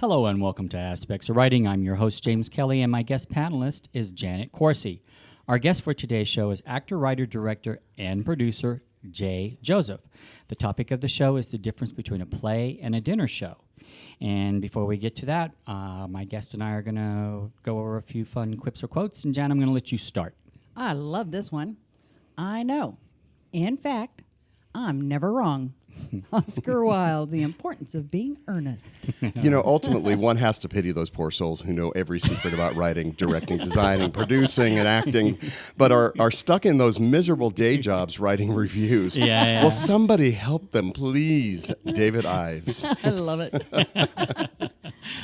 Hello and welcome to Aspects of Writing. I'm your host, James Kelly, and my guest panelist is Janet Coursey. Our guest for today's show is actor, writer, director, and producer Jay Joseph. The topic of the show is the difference between a play and a dinner show. And before we get to that, my guest and I are going to go over a few fun quips or quotes, and Jan, I'm going to let you start. I love this one. I know. In fact, I'm never wrong. Oscar Wilde, The Importance of Being Earnest. You know, ultimately, one has to pity those poor souls who know every secret about writing, directing, designing, producing, and acting, but are stuck in those miserable day jobs writing reviews. Yeah. Will somebody help them, please? David Ives. I love it.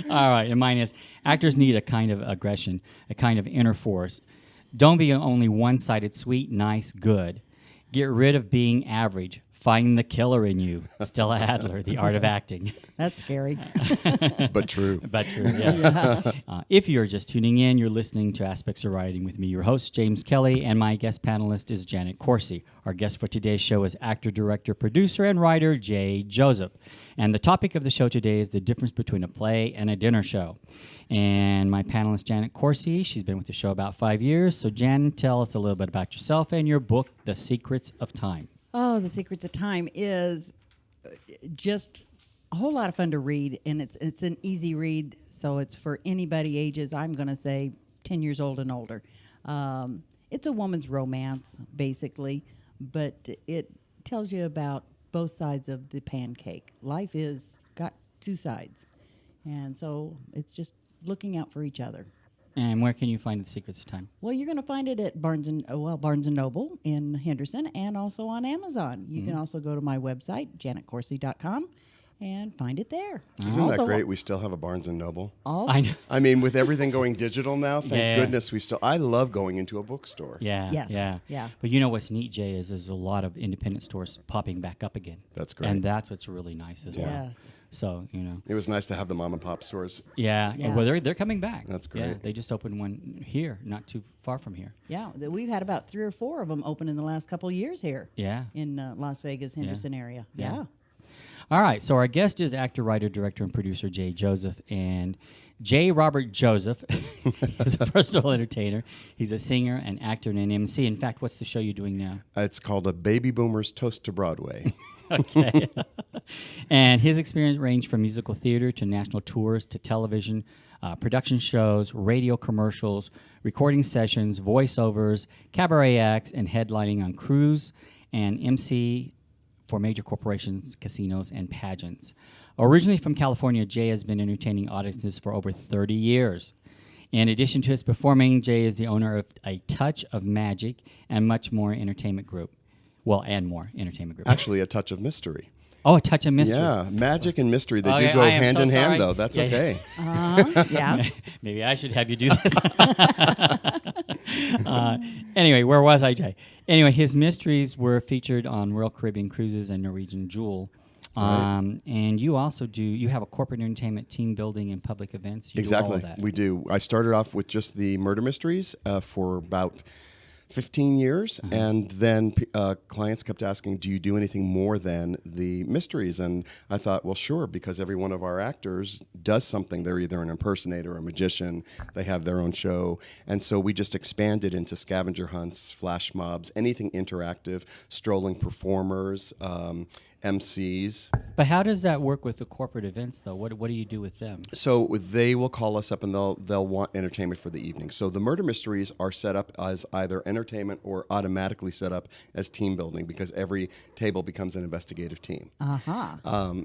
All right, and mine is, actors need a kind of aggression, a kind of inner force. Don't be only one-sided, sweet, nice, good. Get rid of being average. Find the killer in you. Stella Adler, The Art of Acting. That's scary. But true. But true, yeah. If you're just tuning in, you're listening to Aspects of Writing with me, your host, James Kelly, and my guest panelist is Janet Coursey. Our guest for today's show is actor, director, producer, and writer Jay Joseph. And the topic of the show today is the difference between a play and a dinner show. And my panelist, Janet Coursey, she's been with the show about 5 years. So, Jan, tell us a little bit about yourself and your book, The Secrets of Time. Oh, The Secrets of Time is just a whole lot of fun to read, and it's an easy read, so it's for anybody ages, I'm going to say, 10 years old and older. It's a woman's romance, basically, but it tells you about both sides of the pancake. Life is got two sides, and so it's just looking out for each other. And where can you find The Secrets of Time? Well, you're going to find it at Barnes and Noble in Henderson, and also on Amazon. You can also go to my website, janetcoursey.com, and find it there. Isn't also, that great? We still have a Barnes and Noble. I know. I mean, with everything going digital now, thank Yeah. goodness I love going into a bookstore. Yeah, Yes, yeah. yeah. But you know what's neat, Jay, is there's a lot of independent stores popping back up again. That's great. And that's what's really nice as well. Yes. So, you know. It was nice to have the mom and pop stores. Yeah. Yeah. Well, they're coming back. That's Yeah, great. they just opened one here, not too far from here. Yeah, we've had about 3 or 4 of them open in the last couple of years here. Yeah. In Las Vegas, Henderson area. Yeah. Yeah. All right. So our guest is actor, writer, director, and producer Jay Joseph. And J. Robert Joseph is a personal entertainer. He's a singer, an actor, and an MC. In fact, what's the show you're doing now? It's called A Baby Boomer's Toast to Broadway. Okay. And his experience ranged from musical theater to national tours to television, production shows, radio commercials, recording sessions, voiceovers, cabaret acts, and headlining on cruise and MC for major corporations, casinos, and pageants. Originally from California, Jay has been entertaining audiences for over 30 years. In addition to his performing, Jay is the owner of A Touch of Magic and Much More Entertainment Group. Well, and more entertainment group. Actually, A Touch of Mystery. Oh, A Touch of Mystery. Yeah, magic and mystery, they Oh, do yeah, go I am hand so in sorry. hand, though. That's Yeah. okay. Yeah. Maybe I should have you do this. Anyway, where was I, Jay? Anyway, his mysteries were featured on Royal Caribbean Cruises and Norwegian Jewel. And you also you have a corporate entertainment, team building, and public events. You do all Exactly, of that. we do. I started off with just the murder mysteries for about 15 years, and then clients kept asking, do you do anything more than the mysteries? And I thought, well, sure, because every one of our actors does something. They're either an impersonator or a magician. They have their own show. And so we just expanded into scavenger hunts, flash mobs, anything interactive, strolling performers, MCs. But how does that work with the corporate events, though? What do you do with them? So they will call us up and they'll want entertainment for the evening. So the murder mysteries are set up as either entertainment or automatically set up as team building because every table becomes an investigative team.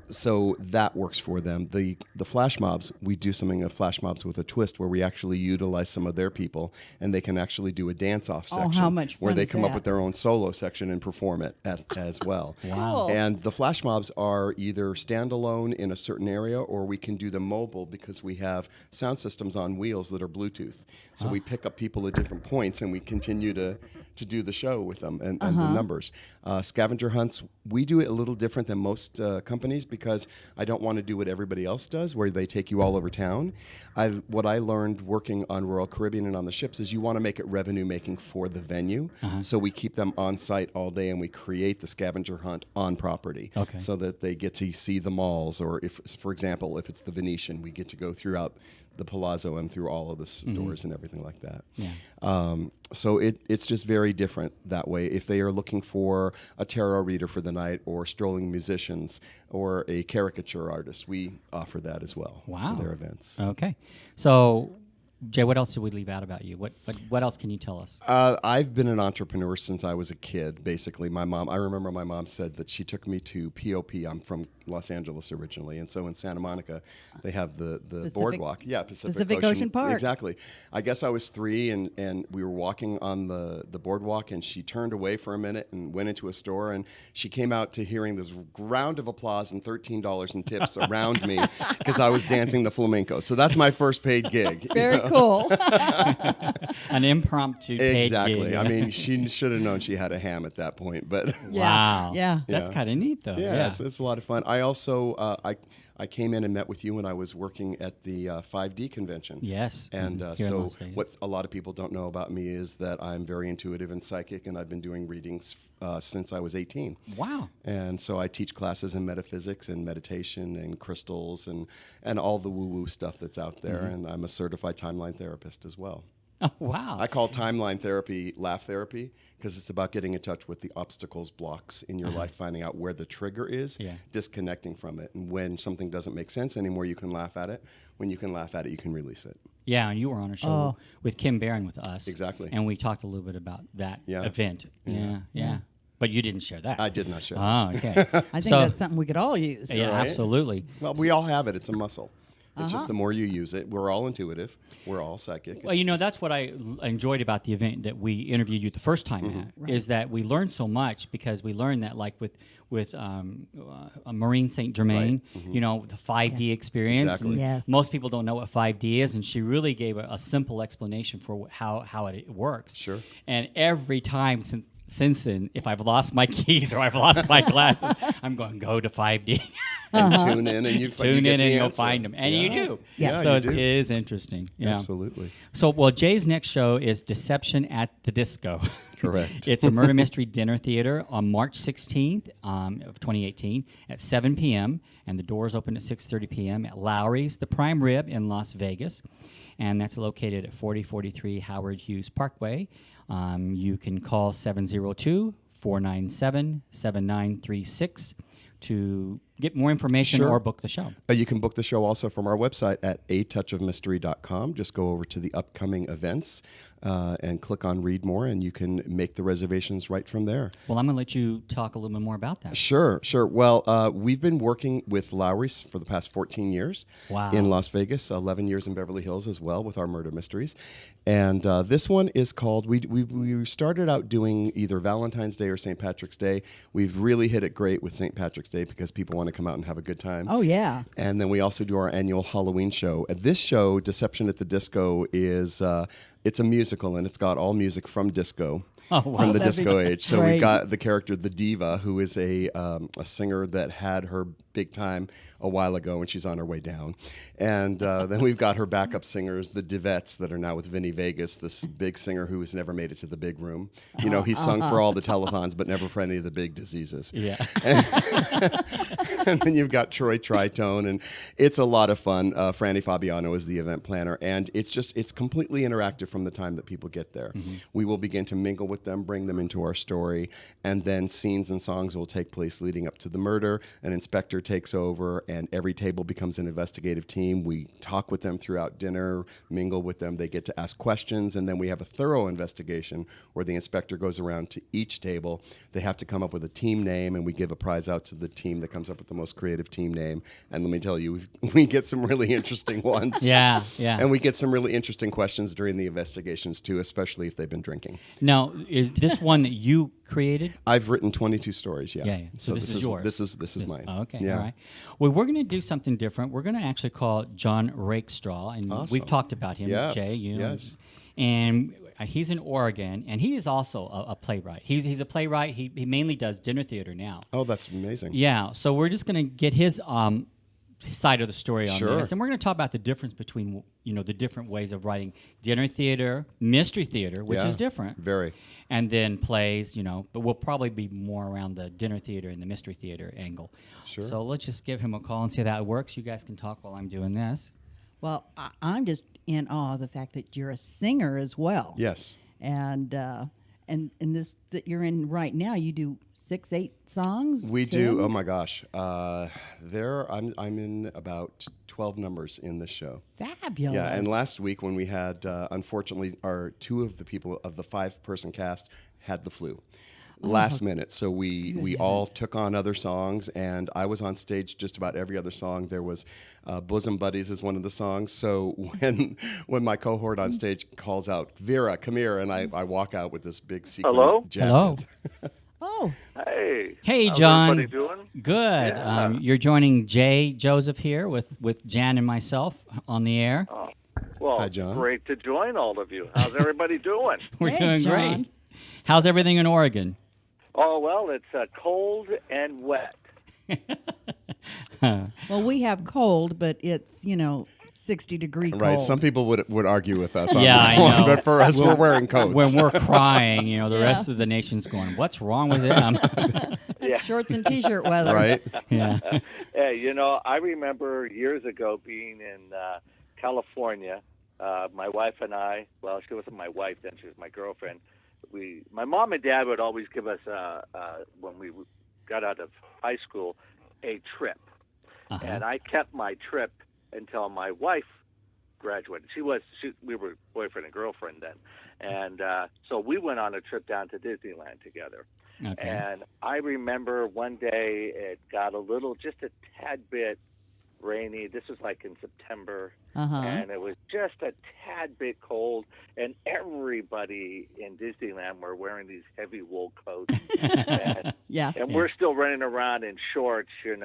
So that works for them. The flash mobs, we do something of flash mobs with a twist where we actually utilize some of their people and they can actually do a dance-off section how much where fun they is come up that? with their own solo section and perform it as well. Wow. And the flash mobs are either standalone in a certain area or we can do them mobile because we have sound systems on wheels that are Bluetooth. So we pick up people at different points and we continue to to do the show with them and the numbers. Scavenger hunts, we do it a little different than most companies because I don't want to do what everybody else does, where they take you all over town. What I learned working on Royal Caribbean and on the ships is you want to make it revenue making for the venue. So we keep them on site all day, and we create the scavenger hunt on property, so that they get to see the malls, or if, for example, if it's the Venetian, we get to go throughout the Palazzo and through all of the stores and everything like that. So it's just very different that way. If they are looking for a tarot reader for the night, or strolling musicians, or a caricature artist, we offer that as well for their events. Okay. So, Jay, what else did we leave out about you? What else can you tell us? I've been an entrepreneur since I was a kid. Basically, I remember my mom said that she took me to POP. I'm from Los Angeles originally, and so in Santa Monica, they have the boardwalk. Yeah, Pacific Ocean Park. Exactly. I guess I was 3, and we were walking on the boardwalk, and she turned away for a minute and went into a store, and she came out to hearing this round of applause and $13 in tips around me because I was dancing the flamenco. So that's my first paid gig. Very cool. An impromptu paid Exactly. gig. I mean, she should have known she had a ham at that point, but Wow. Yeah. That's kind of neat, though. yeah, it's a lot of fun. I also I came in and met with you when I was working at the 5D convention. Yes. And Here in so Las Vegas. what a lot of people don't know about me is that I'm very intuitive and psychic, and I've been doing readings since I was 18. Wow. And so I teach classes in metaphysics and meditation and crystals and all the woo-woo stuff that's out there. And I'm a certified timeline therapist as well. Oh, wow. I call timeline therapy laugh therapy because it's about getting in touch with the obstacles, blocks in your life, finding out where the trigger is, disconnecting from it. And when something doesn't make sense anymore, you can laugh at it. When you can laugh at it, you can release it. Yeah, and you were on a show with Kim Barron with us. Exactly. And we talked a little bit about that event. Yeah. But you didn't share that. I did not share. Oh, okay. I think that's something we could all use. Yeah, Right? absolutely. Well, we all have it. It's a muscle. It's just the more you use it. We're all intuitive. We're all psychic. Well, that's what I enjoyed about the event that we interviewed you the first time at, is that we learned so much, because we learned that, like with Maureen St. Germain, the 5D experience. Exactly. And Yes. most people don't know what 5D is, and she really gave a simple explanation for how it works. Sure. And every time since then, if I've lost my keys or I've lost my glasses, I'm going to go to 5D. And tune in, and you Tune get in the and you'll answer. find them. And you do. Yes. So you it do. is interesting. Yeah. Absolutely. So, Jay's next show is Deception at the Disco. Correct. It's a murder mystery dinner theater on March 16th of 2018 at 7 p.m. And the doors open at 6:30 p.m. at Lowry's, the Prime Rib in Las Vegas. And that's located at 4043 Howard Hughes Parkway. You can call 702-497-7936 to get more information Sure. or book the show. You can book the show also from our website at atouchofmystery.com. Just go over to the upcoming events and click on Read More, and you can make the reservations right from there. Well, I'm going to let you talk a little bit more about that. Sure. Well, we've been working with Lowry's for the past 14 years Wow. in Las Vegas, 11 years in Beverly Hills as well with our murder mysteries. And this one is called, we started out doing either Valentine's Day or St. Patrick's Day. We've really hit it great with St. Patrick's Day because people want to come out and have a good time. Oh, yeah. And then we also do our annual Halloween show. This show, Deception at the Disco, is it's a musical, and it's got all music from disco. Oh, wow. From the That'd be disco age. So great. we've got the character, the diva, who is a singer that had her big time a while ago, and she's on her way down. And then we've got her backup singers, the Divettes, that are now with Vinnie Vegas, this big singer who has never made it to the big room. He's sung for all the telethons, but never for any of the big diseases. Yeah. And then you've got Troy Tritone, and it's a lot of fun. Franny Fabiano is the event planner, and it's completely interactive from the time that people get there. We will begin to mingle with them, bring them into our story, and then scenes and songs will take place leading up to the murder. An inspector takes over, and every table becomes an investigative team. We talk with them throughout dinner, mingle with them. They get to ask questions, and then we have a thorough investigation where the inspector goes around to each table. They have to come up with a team name, and we give a prize out to the team that comes up with the most creative team name. And let me tell you, we get some really interesting ones. Yeah. And we get some really interesting questions during the investigations, too, especially if they've been drinking. Now, is this one that you created? I've written 22 stories, yeah. Yeah. So this is yours. This is mine. Oh, okay. Yeah. All right. Well, we're going to do something different. We're going to actually call John Rakestraw, and Awesome. we've talked about him, Yes, Jay. yes. And He's in Oregon, and he is also a playwright. He's a playwright. He mainly does dinner theater now. Oh, that's amazing. Yeah, so we're just going to get his side of the story on Sure. this, and we're going to talk about the difference between the different ways of writing dinner theater, mystery theater, which Yeah, is different, very. and then plays. But we'll probably be more around the dinner theater and the mystery theater angle. Sure. So let's just give him a call and see how that works. You guys can talk while I'm doing this. Well, I'm just in awe of the fact that you're a singer as well. Yes. And this that you're in right now, you do 6-8 songs. We 10? do. Oh my gosh. I'm in about 12 numbers in this show. Fabulous. Yeah, and last week when we had, unfortunately, two of the people of the 5-person cast had the flu. Last minute, so we all took on other songs, and I was on stage just about every other song. There was "Bosom Buddies" is one of the songs. So when my cohort on stage calls out, "Vera, come here," and I walk out with this big sequin Hello? jacket. Hello. Oh, Hey. Hey, How's John. everybody doing? Good. Yeah. You're joining Joseph here with Jan and myself on the air. Oh, well, Hi, John. great to join all of you. How's everybody doing? We're Hey, doing John. great. How's everything in Oregon? Oh, well, it's cold and wet. well, we have cold, but it's 60-degree cold. Right. Some people would argue with us on Yeah, that I one, know. but for us, we're wearing coats. When we're crying, the rest of the nation's going, "What's wrong with them?" Yeah. Shorts and T-shirt weather. right? Yeah. Hey, I remember years ago being in California. My wife and I, well, she wasn't my wife then, she was my girlfriend. My mom and dad would always give us, when we got out of high school, a trip. Uh-huh. And I kept my trip until my wife graduated. We were boyfriend and girlfriend then. And so we went on a trip down to Disneyland together. Okay. And I remember one day it got just a tad bit rainy. This was like in September. Uh-huh. And it was just a tad bit cold. And everybody in Disneyland were wearing these heavy wool coats. Yeah. And we're still running around in shorts, and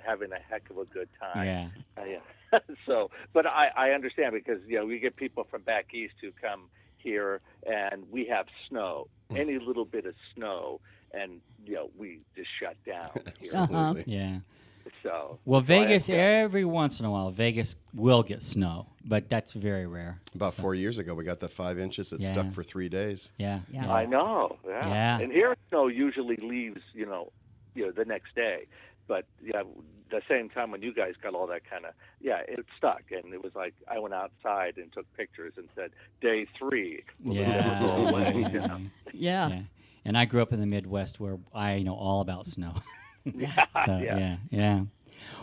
having a heck of a good time. Yeah. Yeah. So, but I understand because, we get people from back east who come here and we have snow, any little bit of snow, and, we just shut down here. Absolutely. Yeah. So, Well, Vegas, I- every once in a while, Vegas will get snow, but that's very rare. About 4 years ago, we got the 5 inches that Yeah. stuck for 3 days. Yeah. Yeah. I know. Yeah. Yeah. And here, snow usually leaves, the next day. But the same time when you guys got all that kind of, it stuck. And it was like I went outside and took pictures and said, day 3 will it never go away. Yeah. Yeah. And I grew up in the Midwest where I know all about snow. So, yeah.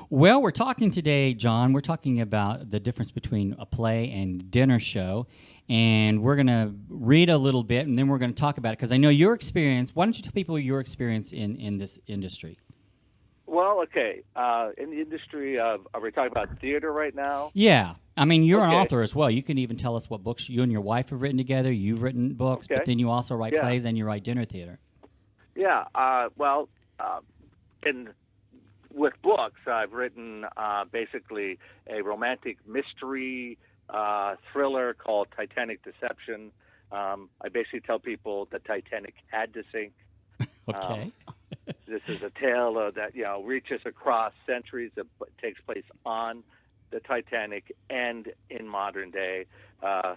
Well, we're talking today, John. We're talking about the difference between a play and dinner show. And we're going to read a little bit, and then we're going to talk about it. Because I know your experience. Why don't you tell people your experience in this industry? Well, okay. In the industry of, are we talking about theater right now? Yeah. I mean, you're an Okay. author as well. You can even tell us what books you and your wife have written together. You've written books, but Okay. then you also write Yeah. plays and you write dinner theater. Yeah. With books, I've written basically a romantic mystery thriller called Titanic Deception. I basically tell people the Titanic had to sink. Okay. This is a tale of that reaches across centuries. It takes place on the Titanic and in modern day. A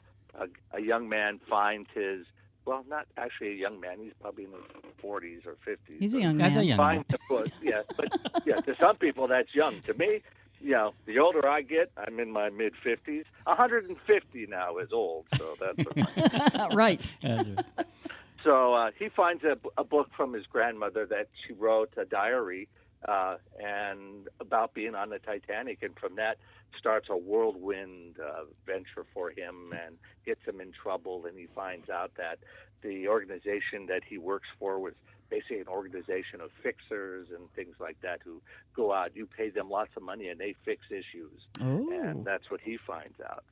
young man finds his, well, not actually a young man. He's probably in his 40s or 50s. He's a but young That's man. a young man. finds a book. Yeah, but to some people that's young. To me, the older I get, I'm in my mid 50s. 150 now is old, so that's Right. That's right. So he finds a book from his grandmother that she wrote, a diary, and about being on the Titanic, and from that starts a whirlwind venture for him and gets him in trouble, and he finds out that the organization that he works for was basically an organization of fixers and things like that who go out, you pay them lots of money, and they fix issues. Oh. And that's what he finds out.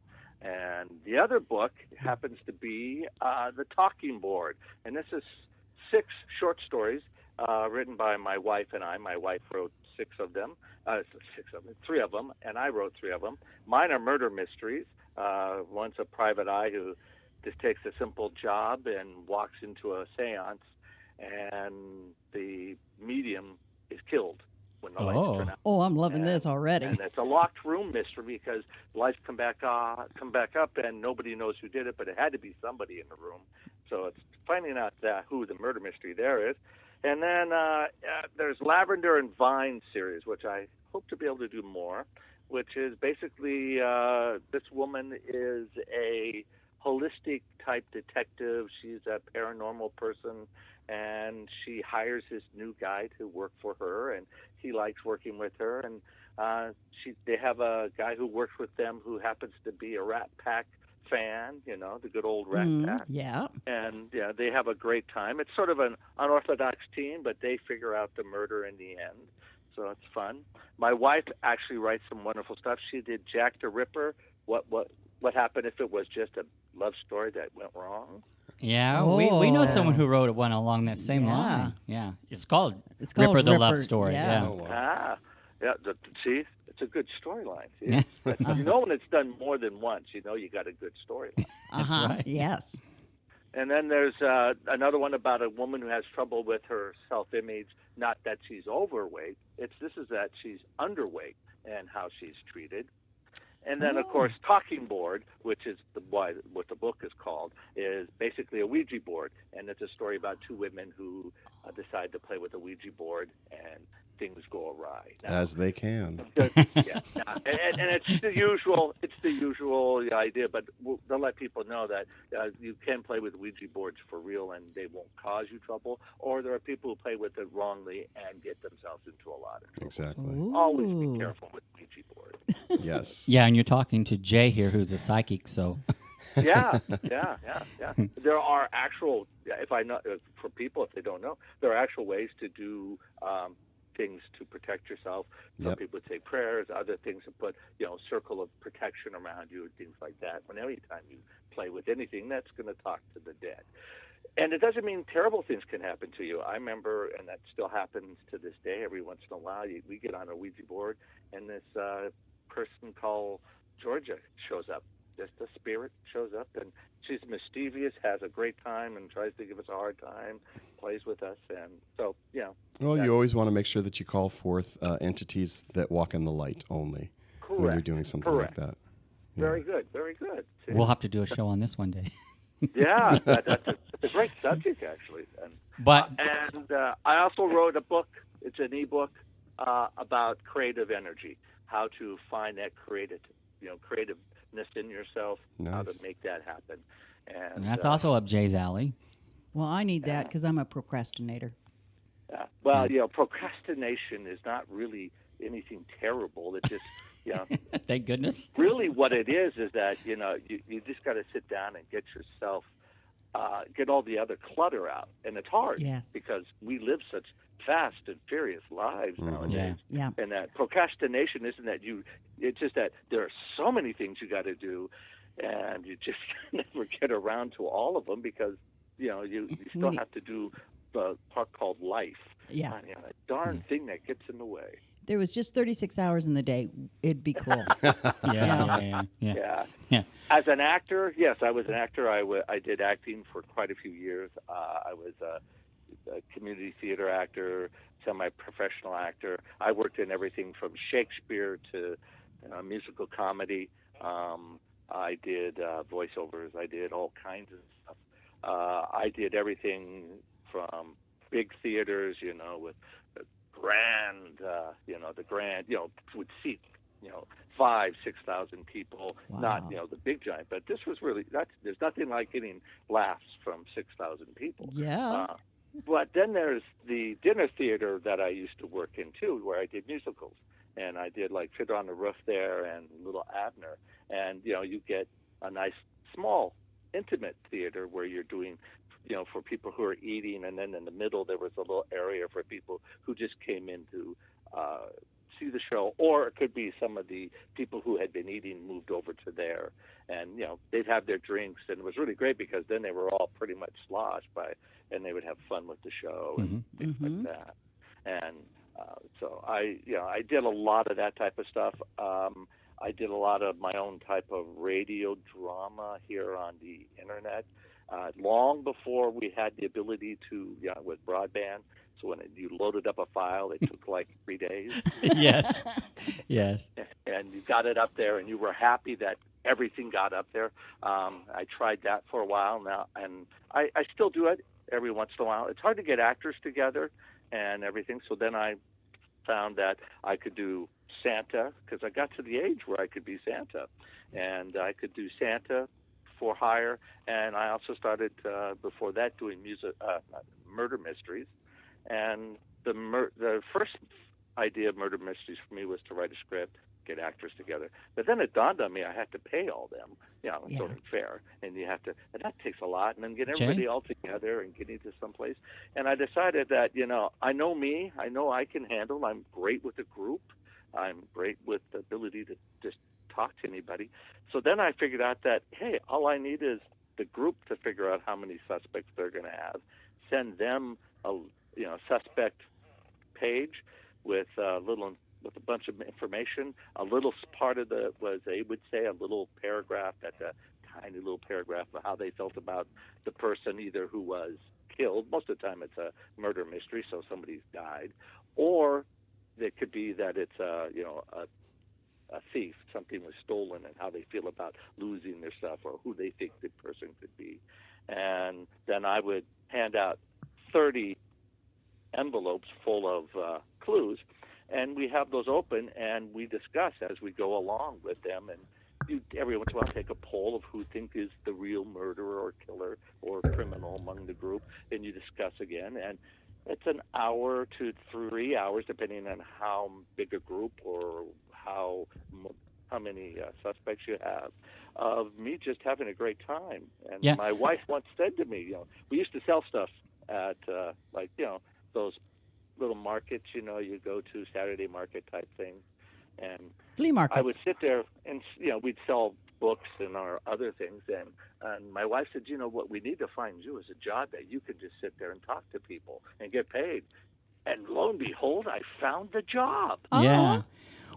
And the other book happens to be The Talking Board. And this is 6 short stories written by my wife and I. My wife wrote 3 of them, and I wrote 3 of them. Mine are murder mysteries. One's a private eye who just takes a simple job and walks into a seance, and the medium is killed when the lights turn out. Oh, I'm loving this already. And it's a locked room mystery because the lights come back up, and nobody knows who did it, but it had to be somebody in the room. So it's finding out who the murder mystery there is. And then there's Lavender and Vine series, which I hope to be able to do more, which is basically this woman is a holistic type detective. She's a paranormal person, and she hires this new guy to work for her, and he likes working with her. And they have a guy who works with them who happens to be a Rat Pack fan, the good old Rat Pack. Yeah. And they have a great time. It's sort of an unorthodox team, but they figure out the murder in the end. So it's fun. My wife actually writes some wonderful stuff. She did Jack the Ripper. What happened if it was just a love story that went wrong? Yeah, we know someone who wrote one along that same line. Yeah, it's called Ripper the Love Story. Yeah. Oh, wow. See, it's a good storyline. But when it's done more than once, you got a good storyline. That's right. Yes. And then there's another one about a woman who has trouble with her self-image. Not that she's overweight. This is that she's underweight and how she's treated. And then, of course, Talking Board, which is what the book is called, is basically a Ouija board. And it's a story about two women who decide to play with a Ouija board, and things go awry. As they can. And it's the usual. It's the usual idea, but they'll let people know that you can play with Ouija boards for real, and they won't cause you trouble. Or there are people who play with it wrongly and get themselves into a lot of trouble. Exactly. Ooh. Always be careful with Ouija boards. Yes. Yeah, and you're talking to Jay here, who's a psychic, so. Yeah. There are actual, for people if they don't know, there are actual ways to do things to protect yourself. Some people would say prayers, other things to put, circle of protection around you and things like that. Anytime you play with anything, that's going to talk to the dead. And it doesn't mean terrible things can happen to you. I remember, and that still happens to this day, every once in a while, we get on a Ouija board, and this person called Georgia shows up. Just a spirit shows up, and she's mischievous, has a great time, and tries to give us a hard time, plays with us. And so, Well, you always want to make sure that you call forth entities that walk in the light only when you're doing something like that. Yeah. Very good. See? We'll have to do a show on this one day. Yeah, that's a great subject, actually. And I also wrote a book. It's an ebook about creative energy, how to find that creativeness in yourself, how to make that happen. And that's also up Jay's alley. Well, I need that because I'm a procrastinator. Procrastination is not really anything terrible. It's just, Thank goodness. really what it is that, you just got to sit down and get yourself, get all the other clutter out. And it's hard because we live such fast and furious lives nowadays. Yeah. And that procrastination isn't that it's just that there are so many things you got to do, and you just never get around to all of them because, you still have to do the part called life. Yeah. A darn thing that gets in the way. There was just 36 hours in the day. It'd be cool. Yeah. As an actor, yes, I was an actor. I did acting for quite a few years. I was a community theater actor, semi-professional actor. I worked in everything from Shakespeare to musical comedy. I did voiceovers. I did all kinds of stuff. I did everything from big theaters, with the grand, would seat, 5,000-6,000 people. Wow. Not, the big giant, but this was really, there's nothing like getting laughs from 6,000 people. Yeah. But then there's the dinner theater that I used to work in too, where I did musicals, and I did like Fiddler on the Roof there and Little Abner, and you get a nice small intimate theater where you're doing, for people who are eating, and then in the middle there was a little area for people who just came in to see the show, or it could be some of the people who had been eating moved over to there, and they'd have their drinks, and it was really great because then they were all pretty much sloshed and they would have fun with the show and things like that. And so I did a lot of that type of stuff. I did a lot of my own type of radio drama here on the internet, long before we had the ability to, with broadband. So when you loaded up a file, it took like 3 days. Yes. Yes. And you got it up there, and you were happy that everything got up there. I tried that for a while now, and I still do it every once in a while. It's hard to get actors together and everything, so then I found that I could do Santa, because I got to the age where I could be Santa, and I could do Santa for hire, and I also started before that doing murder mysteries, and the first idea of murder mysteries for me was to write a script, get actors together, but then it dawned on me I had to pay all them. It's only fair, and and that takes a lot, and then get everybody all together and getting to someplace. And I decided that I know me, I know I can handle. I'm great with a group. I'm great with the ability to just talk to anybody. So then I figured out that, hey, all I need is the group to figure out how many suspects they're going to have. Send them a suspect page with a bunch of information. A little part of they would say a little paragraph, that's a tiny little paragraph of how they felt about the person, either who was killed. Most of the time it's a murder mystery, so somebody's died, or it could be that it's a thief, something was stolen, and how they feel about losing their stuff, or who they think the person could be. And then I would hand out 30 envelopes full of clues, and we have those open, and we discuss as we go along with them. And you every once in a while take a poll of who think is the real murderer or killer or criminal among the group, and you discuss again. And it's an hour to 3 hours, depending on how big a group or how many suspects you have, of me just having a great time. And my wife once said to me, we used to sell stuff at those little markets, you go to Saturday market type things, and flea markets. I would sit there and we'd sell books and our other things, and my wife said, what we need to find you is a job that you could just sit there and talk to people and get paid. And lo and behold, I found the job. Yeah.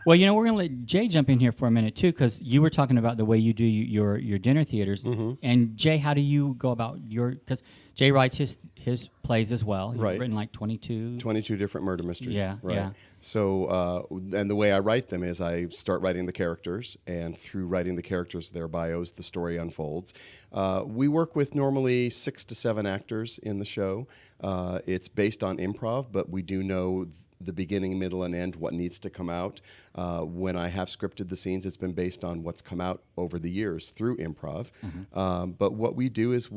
Well, we're going to let Jay jump in here for a minute, too, because you were talking about the way you do your dinner theaters. Mm-hmm. And, Jay, how do you go about because Jay writes his plays as well. He's written like 22 different murder mysteries. Yeah, right. yeah. So, and the way I write them is I start writing the characters, and through writing the characters, their bios, the story unfolds. We work with normally 6 to 7 actors in the show. It's based on improv, but we do know the beginning, middle, and end, what needs to come out. When I have scripted the scenes, it's been based on what's come out over the years through improv. Mm-hmm. But what we do is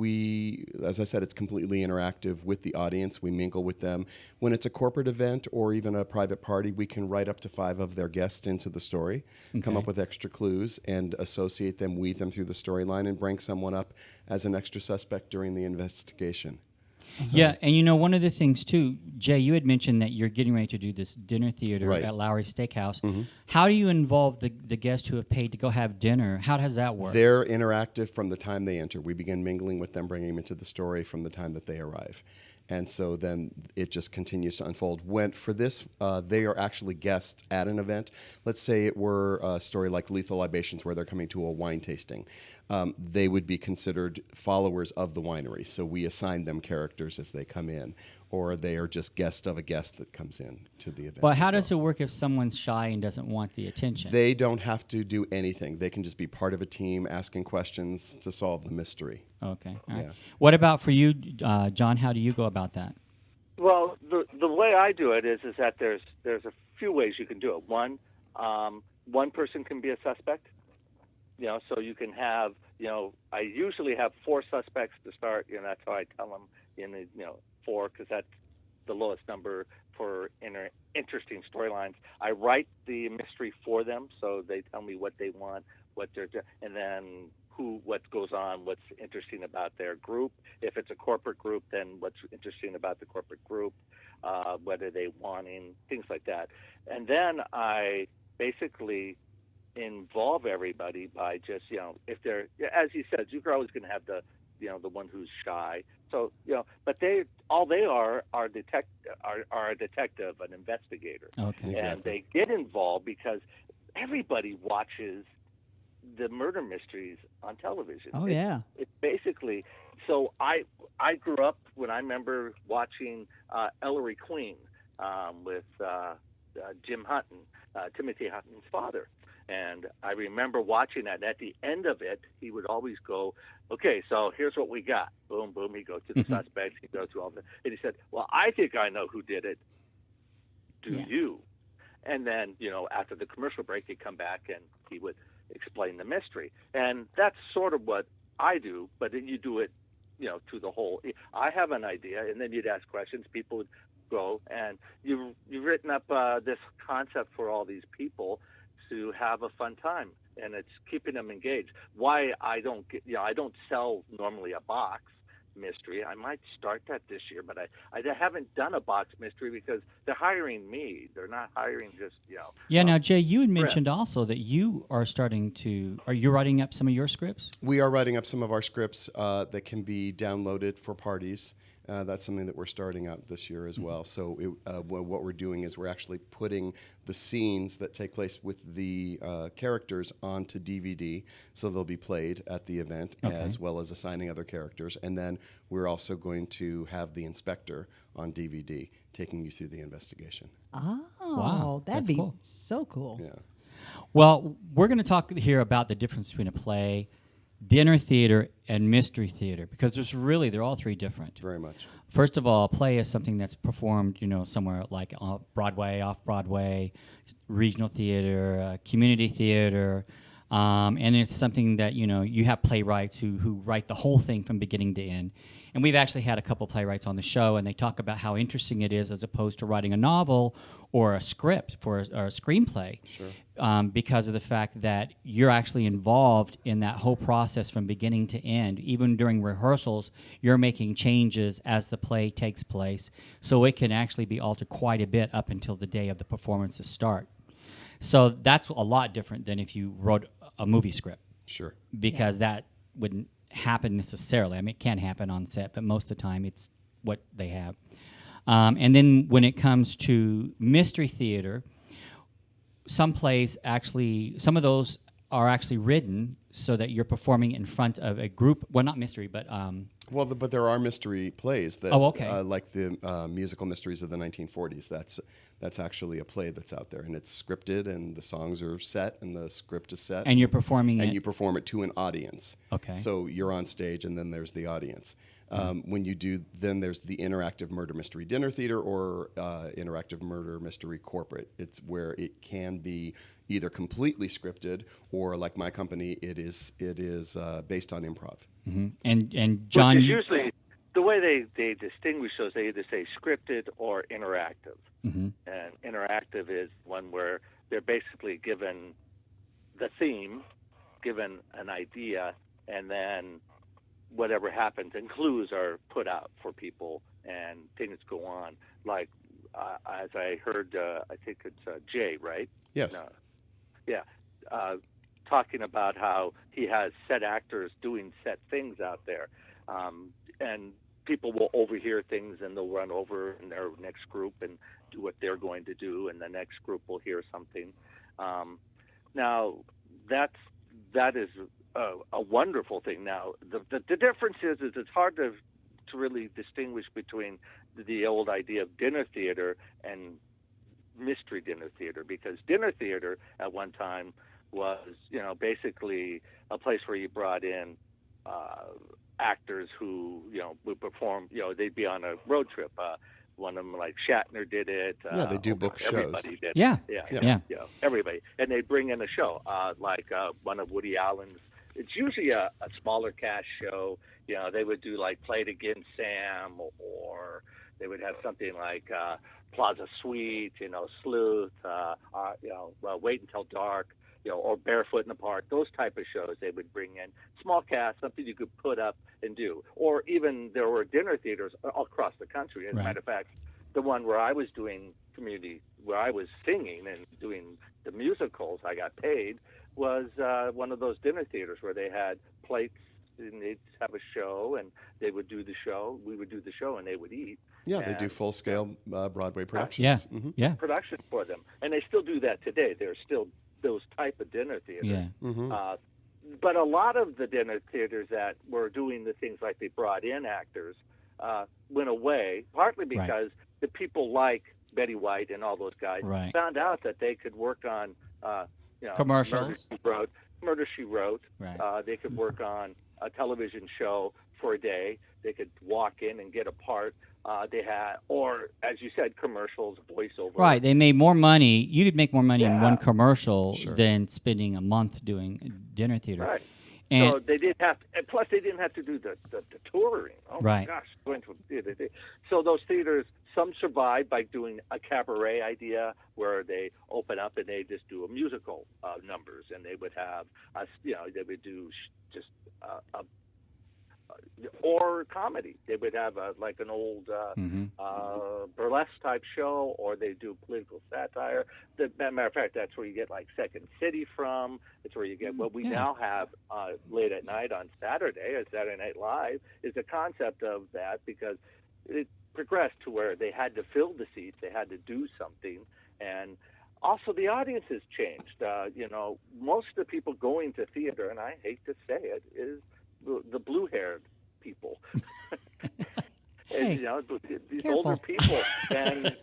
as I said, it's completely interactive with the audience. We mingle with them. When it's a corporate event or even a private party, we can write up to 5 of their guests into the story, come up with extra clues, and associate them, weave them through the storyline, and bring someone up as an extra suspect during the investigation. So. Yeah, and one of the things too, Jay, you had mentioned that you're getting ready to do this dinner theater at Lowry's Steakhouse. Mm-hmm. How do you involve the guests who have paid to go have dinner? How does that work? They're interactive from the time they enter. We begin mingling with them, bringing them into the story from the time that they arrive. And so then it just continues to unfold. For this, they are actually guests at an event. Let's say it were a story like Lethal Libations, where they're coming to a wine tasting. They would be considered followers of the winery. So we assign them characters as they come in, or they are just guest of a guest that comes in to the event. But how does it work if someone's shy and doesn't want the attention? They don't have to do anything. They can just be part of a team asking questions to solve the mystery. Okay. All right. What about for you, John? How do you go about that? Well, the way I do it is that there's a few ways you can do it. One person can be a suspect. So you can have, I usually have 4 suspects to start. That's how I tell them 4, because that's the lowest number for interesting storylines. I write the mystery for them, so they tell me what they want, what they're doing, and then what goes on, what's interesting about their group. If it's a corporate group, then what's interesting about the corporate group, what are they wanting, things like that. And then I basically involve everybody by just, if they're, as you said, you're always going to have the one who's shy. So, but they are a detective, an investigator. Okay. And they get involved because everybody watches the murder mysteries on television. Oh, yeah. It's basically, so I grew up when I remember watching Ellery Queen with Jim Hutton, Timothy Hutton's father. And I remember watching that. And at the end of it, he would always go, okay, so here's what we got. Boom, boom. He'd go to the suspects. He'd go through all that. And he said, well, I think I know who did it. Do you? And then, after the commercial break, he'd come back and he would explain the mystery. And that's sort of what I do, but then you do it, to the whole. I have an idea, and then you'd ask questions. People would go, and you've written up this concept for all these people to have a fun time, and it's keeping them engaged. Why I don't I don't sell normally a box mystery. I might start that this year, but I haven't done a box mystery because they're hiring me. They're not hiring just Yeah. Now, Jay, you had mentioned also that you are are you writing up some of your scripts? We are writing up some of our scripts that can be downloaded for parties. That's something that we're starting out this year as well. So what we're doing is we're actually putting the scenes that take place with the characters onto DVD, so they'll be played at the event, as well as assigning other characters. And then we're also going to have the inspector on DVD taking you through the investigation. Oh, Wow, that'd that's be cool. so cool. Yeah. Well, we're going to talk here about the difference between a play, dinner theater, and mystery theater, because they're all three different. Very much. First of all, a play is something that's performed, somewhere like Broadway, off-Broadway, regional theater, community theater, and it's something that, you have playwrights who write the whole thing from beginning to end. And we've actually had a couple playwrights on the show, and they talk about how interesting it is as opposed to writing a novel or a script or a screenplay. Sure. Because of the fact that you're actually involved in that whole process from beginning to end. Even during rehearsals, you're making changes as the play takes place, so it can actually be altered quite a bit up until the day of the performances start. So that's a lot different than if you wrote a movie script. Sure. Because that wouldn't happen necessarily. I mean, it can happen on set, but most of the time it's what they have. And then when it comes to mystery theater, some of those are actually written so that you're performing in front of a group. Well, not mystery, but but there are mystery plays that, like the musical mysteries of the 1940s. That's actually a play that's out there, and it's scripted, and the songs are set, and the script is set, and you're performing and it. you perform it to an audience. Okay. So you're on stage, and then there's the audience. When you do, then there's the interactive murder mystery dinner theater or interactive murder mystery corporate. It's where it can be either completely scripted or, like my company, it is based on improv. Mm-hmm. And John, which is usually the way they distinguish those. They either say scripted or interactive. Mm-hmm. And interactive is one where they're basically given the theme, given an idea, and then whatever happens, and clues are put out for people, and things go on. Like, as I heard, I think it's Jay, right? Yes. Talking about how he has set actors doing set things out there, and people will overhear things, and they'll run over in their next group and do what they're going to do, and the next group will hear something. Now, that is a wonderful thing. Now, the difference is it's hard to really distinguish between the old idea of dinner theater and mystery dinner theater, because dinner theater at one time was, basically a place where you brought in actors who, would perform, they'd be on a road trip. One of them, like Shatner, did it. They do book shows. Everybody did. Yeah. Everybody, and they bring in a show, like one of Woody Allen's. It's usually a smaller cast show. They would do like Play It Again, Sam, or they would have something like Plaza Suite, Sleuth, Wait Until Dark, or Barefoot in the Park. Those type of shows they would bring in. Small cast, something you could put up and do. Or even there were dinner theaters all across the country. As a matter of fact, the one where I was doing community, where I was singing and doing the musicals, I got paid, was one of those dinner theaters where they had plates and they'd have a show and they would do the show. We would do the show and they would eat. Yeah, they do full-scale Broadway productions. Yeah, Mm-hmm. yeah. Production for them. And they still do that today. There's still those type of dinner theaters. Yeah. But a lot of the dinner theaters that were doing the things like they brought in actors went away, partly because the people like Betty White and all those guys found out that they could work on commercials. Murder, She Wrote. Right. They could work on a television show for a day. They could walk in and get a part. They had, or as you said, commercials, voiceover. Right. They made more money. You could make more money in one commercial Sure. than spending a month doing dinner theater. Right. And So they didn't have to, and plus they didn't have to do the touring. Oh my gosh, going to a theater. So those theaters, some survived by doing a cabaret idea where they open up and they just do a musical numbers, and they would have, they would do just or comedy. They would have like an old burlesque type show, or they do political satire. As a matter of fact, that's where you get like Second City from. It's where you get what we now have late at night on Saturday, or Saturday Night Live, is the concept of that, because it progressed to where they had to fill the seats, they had to do something, and also the audience has changed. Most of the people going to theater, and I hate to say it, is the blue-haired people. Hey, these careful. older people, and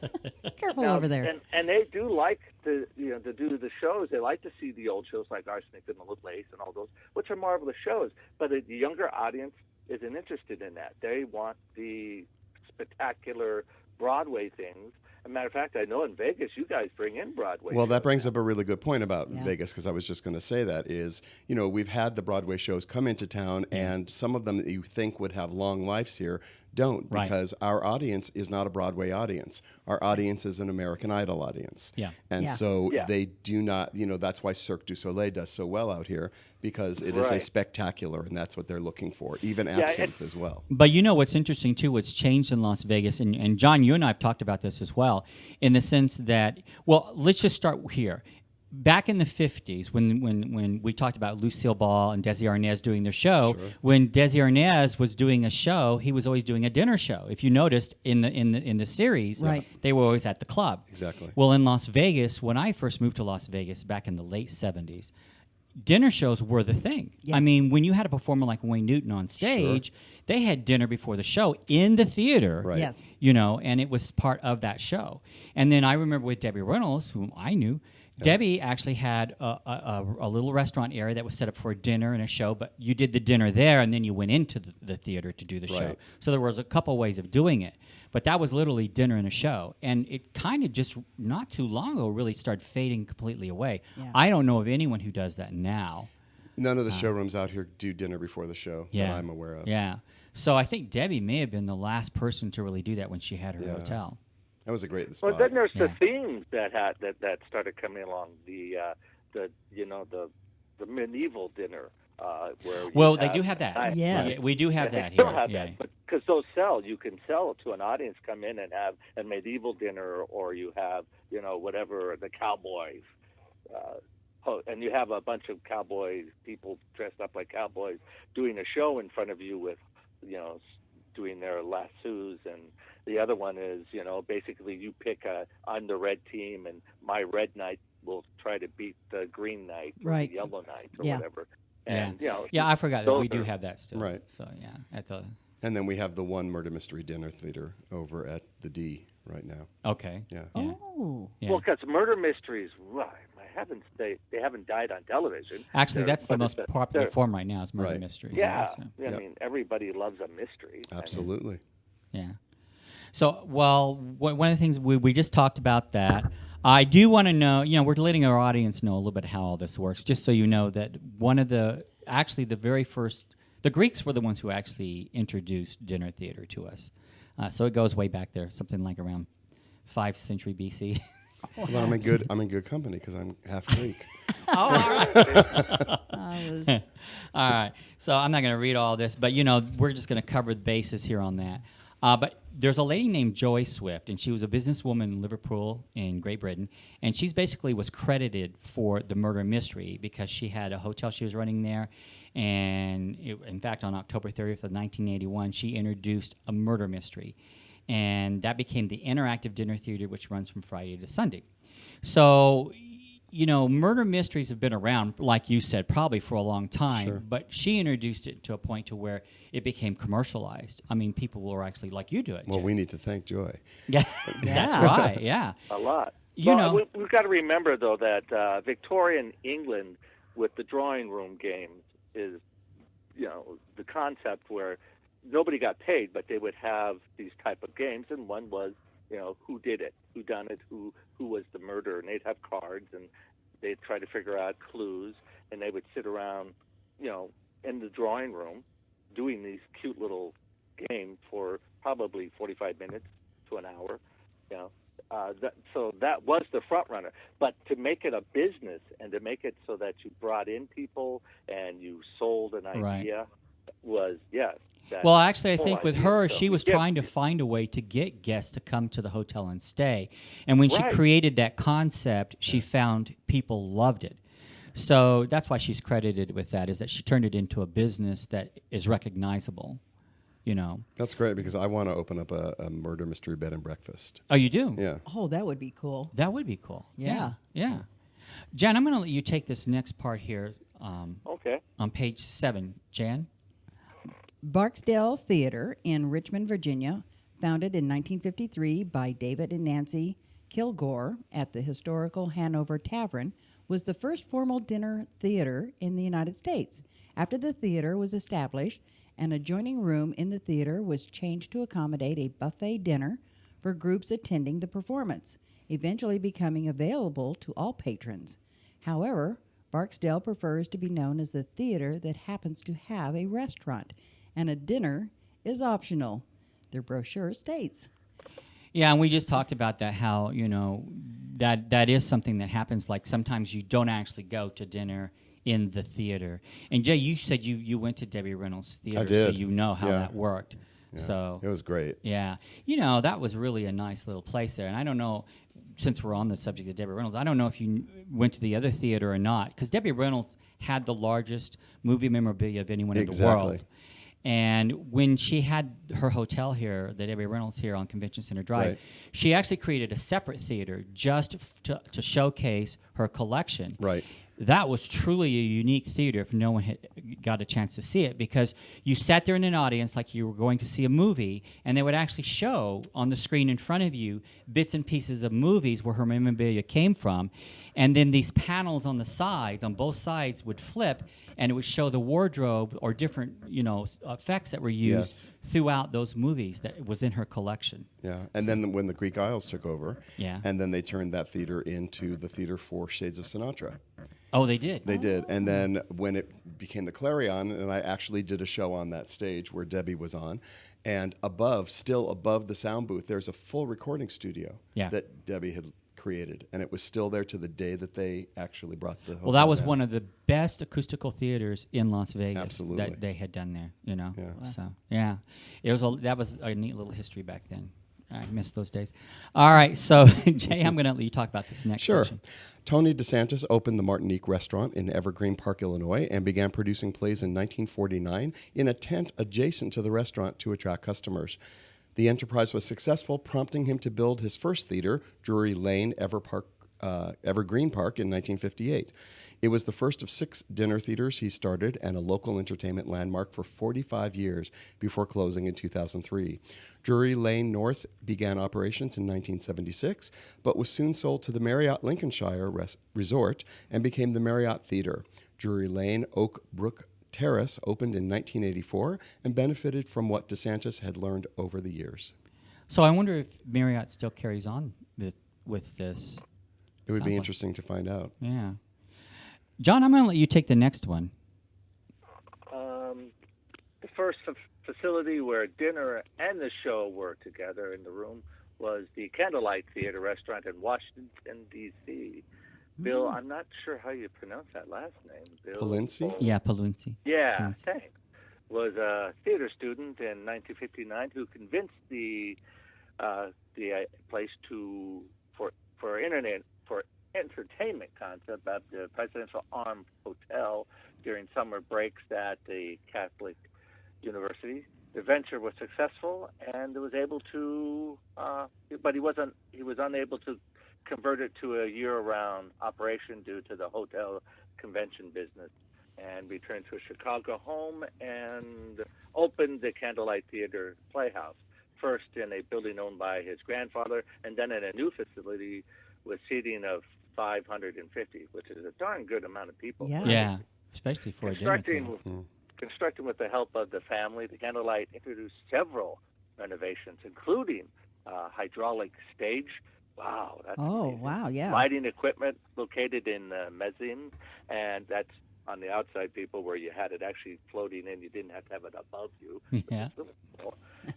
Careful over there. and they do like to do the shows. They like to see the old shows like Arsenic and the Lace and all those, which are marvelous shows. But the younger audience isn't interested in that. They want the spectacular Broadway things. As a matter of fact, I know in Vegas you guys bring in Broadway. Well, that shows brings now. up a really good point about Vegas, because I was just going to say that is, we've had the Broadway shows come into town, and some of them that you think would have long lives here don't, because our audience is not a Broadway audience. Our audience is an American Idol audience. Yeah. And so they do not, that's why Cirque du Soleil does so well out here, because it is a spectacular, and that's what they're looking for, even Absinthe as well. But what's interesting, too, what's changed in Las Vegas, and John, you and I have talked about this as well, in the sense that, let's just start here. Back in the 50s, when we talked about Lucille Ball and Desi Arnaz doing their show, when Desi Arnaz was doing a show, he was always doing a dinner show. If you noticed in the series, they were always at the club. Exactly. Well, in Las Vegas, when I first moved to Las Vegas back in the late 70s, dinner shows were the thing. Yes. I mean, when you had a performer like Wayne Newton on stage, they had dinner before the show in the theater. Right. Yes. And it was part of that show. And then I remember with Debbie Reynolds, whom I knew, Debbie actually had a little restaurant area that was set up for a dinner and a show, but you did the dinner there, and then you went into the theater to do the show. So there was a couple ways of doing it. But that was literally dinner and a show. And it kind of just not too long ago really started fading completely away. Yeah. I don't know of anyone who does that now. None of the showrooms out here do dinner before the show that I'm aware of. Yeah. So I think Debbie may have been the last person to really do that when she had her hotel. That was a great spot. Well, then there's the themes that started coming along. The medieval dinner. Where they do have that. Yes. Yeah, we do have they that still here. have that, but because those sell, you can sell to an audience, come in and have a medieval dinner, or you have whatever, the cowboys, and you have a bunch of cowboys, people dressed up like cowboys, doing a show in front of you with doing their lassos, and the other one is basically you pick I'm the red team, and my red knight will try to beat the green knight or the yellow knight or whatever. And I forgot that we do have that still. Right. So at the. And then we have the one murder mystery dinner theater over at the D right now. Okay. Yeah. Oh. Yeah. Well, because murder mysteries, my heavens, they haven't died on television. Actually, that's the but most popular form right now is murder Right. mysteries. Yeah, So, I mean, everybody loves a mystery. Absolutely. yeah. So, one of the things we just talked about that. I do want to know, we're letting our audience know a little bit how all this works, just so you know that the very first, the Greeks were the ones who actually introduced dinner theater to us. So it goes way back there, something like around 5th century BC. Well, I'm in good company because I'm half Greek. All right. So I'm not going to read all this, but we're just going to cover the bases here on that. But there's a lady named Joy Swift, and she was a businesswoman in Liverpool in Great Britain, and she's basically was credited for the murder mystery because she had a hotel she was running there, and in fact, on October 30th of 1981, she introduced a murder mystery, and that became the Interactive Dinner Theater, which runs from Friday to Sunday. So murder mysteries have been around, like you said, probably for a long time. Sure. But she introduced it to a point to where it became commercialized. I mean, people were actually like you do it. Well, Jay. we need to thank Joy. Yeah, that's right. Yeah, A lot. You well, know. we've got to remember, though, that Victorian England with the drawing room games is, the concept where nobody got paid, but they would have these type of games, and one was, who did it, who done it, who was the murderer, and they'd have cards, and they'd try to figure out clues, and they would sit around, in the drawing room doing these cute little games for probably 45 minutes to an hour, so that was the front runner. But to make it a business and to make it so that you brought in people and you sold an idea was, yes. Well, actually, I think with her, So she was yeah. trying to find a way to get guests to come to the hotel and stay. And when she Right. created that concept, she found people loved it. So that's why she's credited with that, is that she turned it into a business that is recognizable, That's great because I want to open up a murder mystery bed and breakfast. Oh, you do? Yeah. Oh, that would be cool. That would be cool. Yeah. Yeah. Jan, I'm going to let you take this next part here Okay. on page 7. Jan? Barksdale Theater in Richmond, Virginia, founded in 1953 by David and Nancy Kilgore at the historical Hanover Tavern, was the first formal dinner theater in the United States. After the theater was established, an adjoining room in the theater was changed to accommodate a buffet dinner for groups attending the performance, eventually becoming available to all patrons. However, Barksdale prefers to be known as a theater that happens to have a restaurant, and a dinner is optional. Their brochure states. Yeah, and we just talked about that, how, that is something that happens. Like sometimes you don't actually go to dinner in the theater. And Jay, you said you went to Debbie Reynolds Theater, I did. so you know how Yeah. that worked. Yeah. So It was great. yeah, that was really a nice little place there. And I don't know, since we're on the subject of Debbie Reynolds, I don't know if you went to the other theater or not, because Debbie Reynolds had the largest movie memorabilia of anyone in the world. Exactly. And when she had her hotel here, the Debbie Reynolds here on Convention Center Drive, Right. she actually created a separate theater just to showcase her collection. Right. That was truly a unique theater if no one had got a chance to see it, because you sat there in an audience like you were going to see a movie, and they would actually show on the screen in front of you bits and pieces of movies where her memorabilia came from. And then these panels on the sides, on both sides, would flip, and it would show the wardrobe or different, effects that were used Yes. throughout those movies that was in her collection. Yeah. And then when the Greek Isles took over, Yeah. and then they turned that theater into the Theater for Shades of Sinatra. Oh, they did. They did. And then when it became the Clarion, and I actually did a show on that stage where Debbie was on, and still above the sound booth, there's a full recording studio that Debbie had created, and it was still there to the day that they actually brought the Well, that was down. one of the best acoustical theaters in Las Vegas Absolutely. that they had done there. Yeah. So yeah, that was a neat little history back then. I missed those days. All right, so Jay, I'm going to let you talk about this next Sure. section. Tony DeSantis opened the Martinique Restaurant in Evergreen Park, Illinois, and began producing plays in 1949 in a tent adjacent to the restaurant to attract customers. The enterprise was successful, prompting him to build his first theater, Drury Lane, Evergreen Park, in 1958. It was the first of 6 dinner theaters he started and a local entertainment landmark for 45 years before closing in 2003. Drury Lane North began operations in 1976, but was soon sold to the Marriott Lincolnshire Resort and became the Marriott Theater. Drury Lane Oak Brook Terrace opened in 1984 and benefited from what DeSantis had learned over the years. So I wonder if Marriott still carries on with this. It would Sounds be like- interesting to find out. Yeah. John, I'm going to let you take the next one. The first facility where dinner and the show were together in the room was the Candlelight Theater restaurant in Washington, D.C. Bill, I'm not sure how you pronounce that last name. Bill Palinci? Yeah, Palunzi. Yeah, Palinci. thanks. Was a theater student in 1959 who convinced the place for entertainment concept of the Presidential Armed Hotel during summer breaks at the Catholic University. The venture was successful, and it was able to, but he was unable to converted to a year-round operation due to the hotel convention business, and returned to a Chicago home and opened the Candlelight Theater Playhouse, first in a building owned by his grandfather, and then in a new facility with seating of 550, which is a darn good amount of people. Yeah. Yeah, especially for a dinner. Constructing with the help of the family, the Candlelight introduced several renovations, including hydraulic stage. Wow, that's amazing. Wow, yeah. Lighting equipment located in the mezzanine, and that's on the outside, people, where you had it actually floating in. You didn't have to have it above you. Yeah.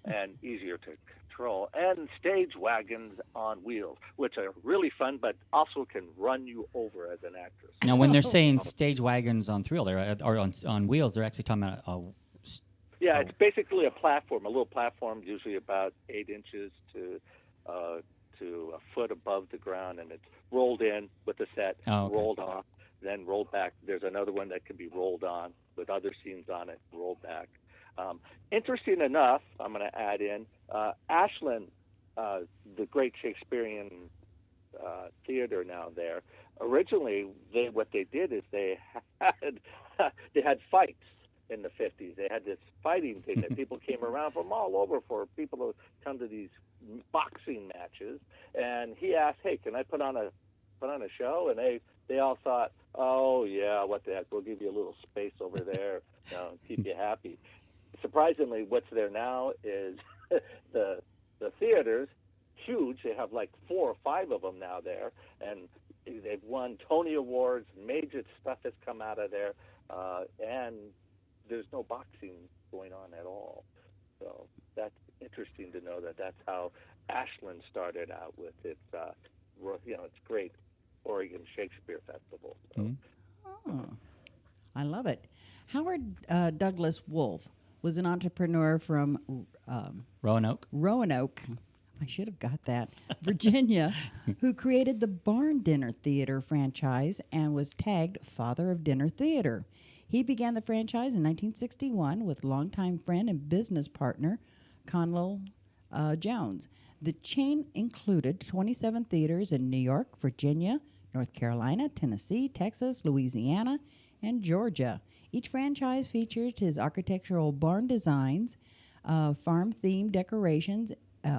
And easier to control. And stage wagons on wheels, which are really fun, but also can run you over as an actress. Now, when they're saying stage wagons on or on wheels, they're actually talking about Yeah, it's basically a platform, a little platform, usually about 8 inches to a foot above the ground, and it's rolled in with the set, rolled off, then rolled back. There's another one that can be rolled on with other scenes on it, rolled back. Interesting enough, I'm going to add in, Ashland, the great Shakespearean theater now there, originally what they did is they had fights in the 50s. They had this fighting thing that people came around from all over for people to come to these boxing matches, and he asked, "Hey, can I put on a show?" And they all thought, "Oh yeah, what the heck? We'll give you a little space over there, keep you happy." Surprisingly, what's there now is the theaters, huge. They have like 4 or 5 of them now there, and they've won Tony Awards. Major stuff has come out of there, and there's no boxing going on at all. So that's interesting to know that that's how Ashland started out with its, its great Oregon Shakespeare Festival. So. Mm-hmm. Oh, I love it. Howard Douglas Wolfe was an entrepreneur from Roanoke. I should have got that. Virginia, who created the Barn Dinner Theater franchise and was tagged Father of Dinner Theater. He began the franchise in 1961 with longtime friend and business partner Conlil Jones. The chain included 27 theaters in New York, Virginia, North Carolina, Tennessee, Texas, Louisiana, and Georgia. Each franchise featured his architectural barn designs, farm-themed decorations,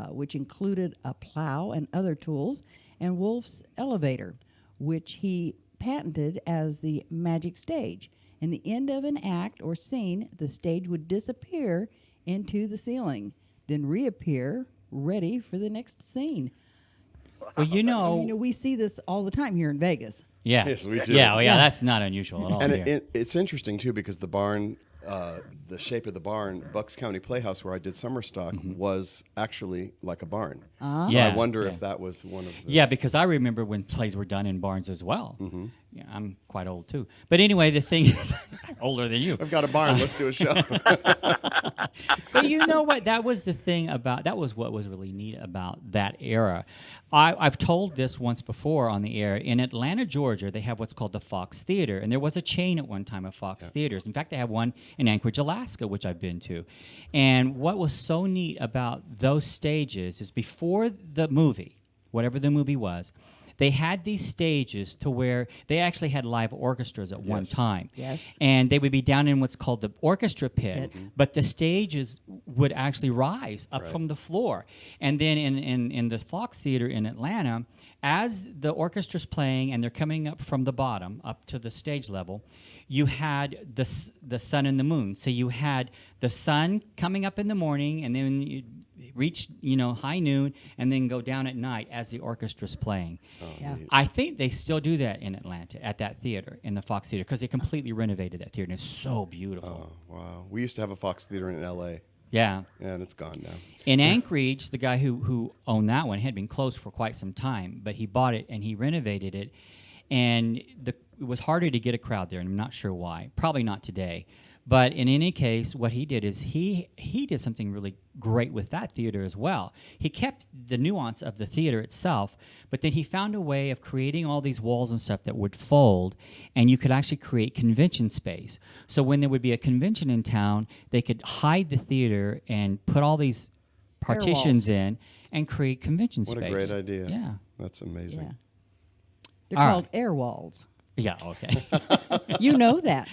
which included a plow and other tools, and Wolfe's elevator, which he patented as the magic stage. In the end of an act or scene, the stage would disappear into the ceiling, then reappear ready for the next scene. Well, we see this all the time here in Vegas. Yeah. Yes, we do. Yeah, that's not unusual at all. And here. it's interesting, too, because the barn, the shape of the barn, Bucks County Playhouse, where I did summer stock, was actually like a barn. So Yeah, I wonder yeah. if that was one of the... Yeah, because I remember when plays were done in barns as well. Yeah, I'm quite old, too. But anyway, the thing is, older than you. I've got a barn. Let's do a show. But you know what? That was what was really neat about that era. I've told this once before on the air. In Atlanta, Georgia, they have what's called the Fox Theater. And there was a chain at one time of Fox Theaters. In fact, they have one in Anchorage, Alaska, which I've been to. And what was so neat about those stages is before the movie, whatever the movie was, they had these stages to where they actually had live orchestras at one time. Yes. And they would be down in what's called the orchestra pit, but the stages would actually rise up from the floor. And then in the Fox Theater in Atlanta, as the orchestra's playing and they're coming up from the bottom up to the stage level, you had the sun and the moon. So you had the sun coming up in the morning, and then you reach high noon, and then go down at night as the orchestra's playing. I think they still do that in Atlanta at that theater, in the Fox Theater, because they completely renovated that theater, and it's so beautiful. Oh, wow. We used to have a Fox Theater in L.A. Yeah. And it's gone now. In Anchorage, the guy who owned that one had been closed for quite some time, but he bought it and he renovated it, and it was harder to get a crowd there, and I'm not sure why. Probably not today. But in any case, what he did is he did something really great with that theater as well. He kept the nuance of the theater itself, but then he found a way of creating all these walls and stuff that would fold, and you could actually create convention space. So when there would be a convention in town, they could hide the theater and put all these partitions in, and create convention What space. a great idea. Yeah. That's amazing. Yeah. They're All called right. air walls. Yeah, okay. You know that.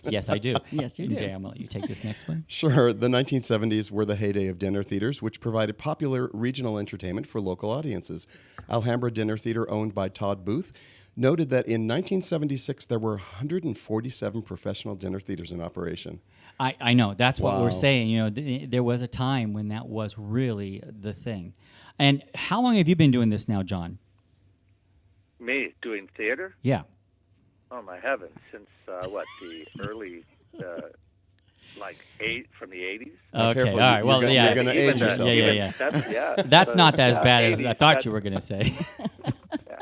Yes, I do. Yes, you And do. Jay, I'm going to let you take this next one. Sure. The 1970s were the heyday of dinner theaters, which provided popular regional entertainment for local audiences. Alhambra Dinner Theater, owned by Todd Booth, noted that in 1976 there were 147 professional dinner theaters in operation. I know. That's what Wow. we're saying. You know, there was a time when that was really the thing. And how long have you been doing this now, John? Me doing theater? Yeah. Oh my heavens! Since the early, from the 80s. Okay. careful, All right. Well, you're yeah. you're gonna age yourself. Yeah. That's, That's not as bad as 80s, I thought you were going to say. Yeah.